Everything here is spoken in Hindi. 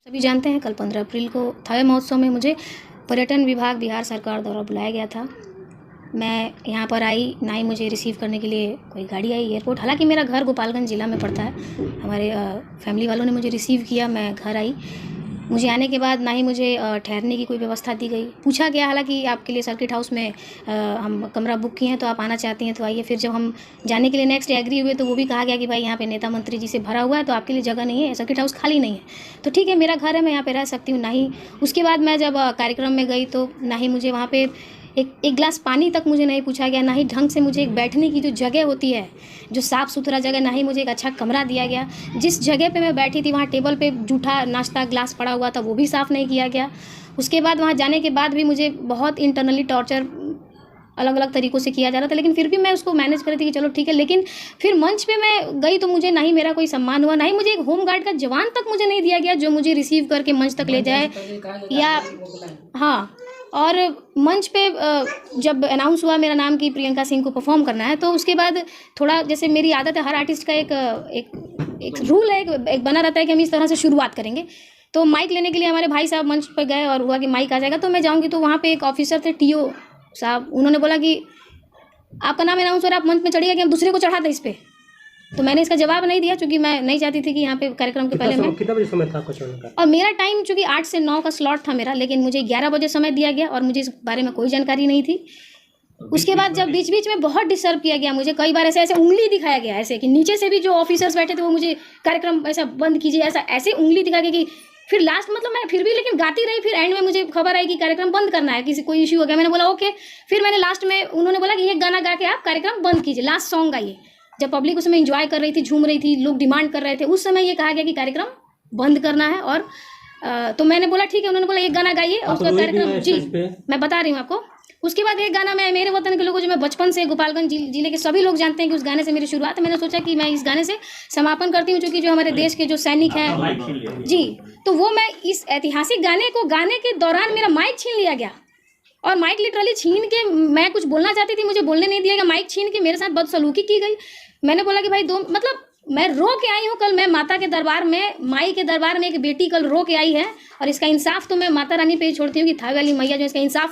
सभी जानते हैं कल 15 अप्रैल को थावे महोत्सव में मुझे पर्यटन विभाग बिहार सरकार द्वारा बुलाया गया था। मैं यहाँ पर आई, ना ही मुझे रिसीव करने के लिए कोई गाड़ी आई एयरपोर्ट। हालांकि मेरा घर गोपालगंज ज़िला में पड़ता है। हमारे फैमिली वालों ने मुझे रिसीव किया, मैं घर आई। मुझे आने के बाद ना ही मुझे ठहरने की कोई व्यवस्था दी गई। पूछा गया हालांकि आपके लिए सर्किट हाउस में हम कमरा बुक किए हैं, तो आप आना चाहती हैं तो आइए। फिर जब हम जाने के लिए नेक्स्ट डे एग्री हुए तो वो भी कहा गया कि भाई यहाँ पे नेता मंत्री जी से भरा हुआ है, तो आपके लिए जगह नहीं है, सर्किट हाउस खाली नहीं है। तो ठीक है, मेरा घर है, मैं यहाँ पे रह सकती हूँ। ना ही उसके बाद मैं जब कार्यक्रम में गई तो ना ही मुझे वहाँ पे एक गिलास पानी तक मुझे नहीं पूछा गया, ना ही ढंग से मुझे एक बैठने की जो जगह होती है, जो साफ़ सुथरा जगह, ना ही मुझे एक अच्छा कमरा दिया गया। जिस जगह पे मैं बैठी थी वहाँ टेबल पे जूठा नाश्ता ग्लास पड़ा हुआ था, वो भी साफ़ नहीं किया गया। उसके बाद वहाँ जाने के बाद भी मुझे बहुत इंटरनली टॉर्चर अलग अलग तरीक़ों से किया जा रहा था, लेकिन फिर भी मैं उसको मैनेज कर रही थी कि चलो ठीक है। लेकिन फिर मंच पे मैं गई तो मुझे ना ही मेरा कोई सम्मान हुआ, ना ही मुझे एक होम गार्ड का जवान तक मुझे नहीं दिया गया जो मुझे रिसीव करके मंच तक ले जाए। या हाँ, और मंच पे जब अनाउंस हुआ मेरा नाम कि प्रियंका सिंह को परफॉर्म करना है, तो उसके बाद थोड़ा, जैसे मेरी आदत है, हर आर्टिस्ट का एक रूल है, एक बना रहता है कि हम इस तरह से शुरुआत करेंगे। तो माइक लेने के लिए हमारे भाई साहब मंच पर गए और हुआ कि माइक आ जाएगा तो मैं जाऊँगी। तो वहाँ पे एक ऑफिसर थे, टीओ साहब, उन्होंने बोला कि आपका नाम अनाउंस हो रहा है, आप मंच में चढ़िएगा कि हम दूसरे को चढ़ा दें इस पर। तो मैंने इसका जवाब नहीं दिया, क्योंकि मैं नहीं चाहती थी कि यहाँ पे कार्यक्रम के पहले मैं कितना बजे समय था कुछ का? और मेरा टाइम चूँकि 8 से 9 का स्लॉट था मेरा, लेकिन मुझे 11 बजे समय दिया गया और मुझे इस बारे में कोई जानकारी नहीं थी। उसके बाद जब बीच बीच में बहुत डिस्टर्ब किया गया, मुझे कई बार ऐसे ऐसे उंगली दिखाया गया, ऐसे कि नीचे से भी जो ऑफिसर्स बैठे थे वो मुझे कार्यक्रम ऐसा बंद कीजिए, ऐसा ऐसे उंगली दिखा के कि फिर लास्ट मतलब मैं फिर भी लेकिन गाती रही। फिर एंड में मुझे खबर आई कि कार्यक्रम बंद करना है, किसी कोई इश्यू हो गया। मैंने बोला ओके। फिर मैंने लास्ट में, उन्होंने बोला कि ये गाना गा के आप कार्यक्रम बंद कीजिए, लास्ट सॉन्ग गाइए। जब पब्लिक उस समय इंजॉय कर रही थी, झूम रही थी, लोग डिमांड कर रहे थे, उस समय ये कहा गया कि कार्यक्रम बंद करना है। और तो मैंने बोला ठीक है। उन्होंने बोला एक गाना गाइए और उसका कार्यक्रम, जी मैं बता रही हूँ आपको। उसके बाद एक गाना, मैं मेरे वतन के लोगों, जो मैं बचपन से गोपालगंज जिले के सभी लोग जानते हैं कि उस गाने से मेरी शुरुआत है। मैंने सोचा कि मैं इस गाने से समापन करती हूँ, क्योंकि जो हमारे देश के जो सैनिक हैं जी, तो वो मैं इस ऐतिहासिक गाने को गाने के दौरान मेरा माइक छीन लिया गया। और माइक लिटरली छीन के, मैं कुछ बोलना चाहती थी, मुझे बोलने नहीं दिया गया। माइक छीन के मेरे साथ बदसलूकी की गई। मैंने बोला कि भाई मतलब मैं रो के आई हूँ कल, मैं माता के दरबार में, माई के दरबार में एक बेटी कल रो के आई है, और इसका इंसाफ तो मैं माता रानी पे ही छोड़ती हूँ कि थावे वाली मैया जो इसका इंसाफ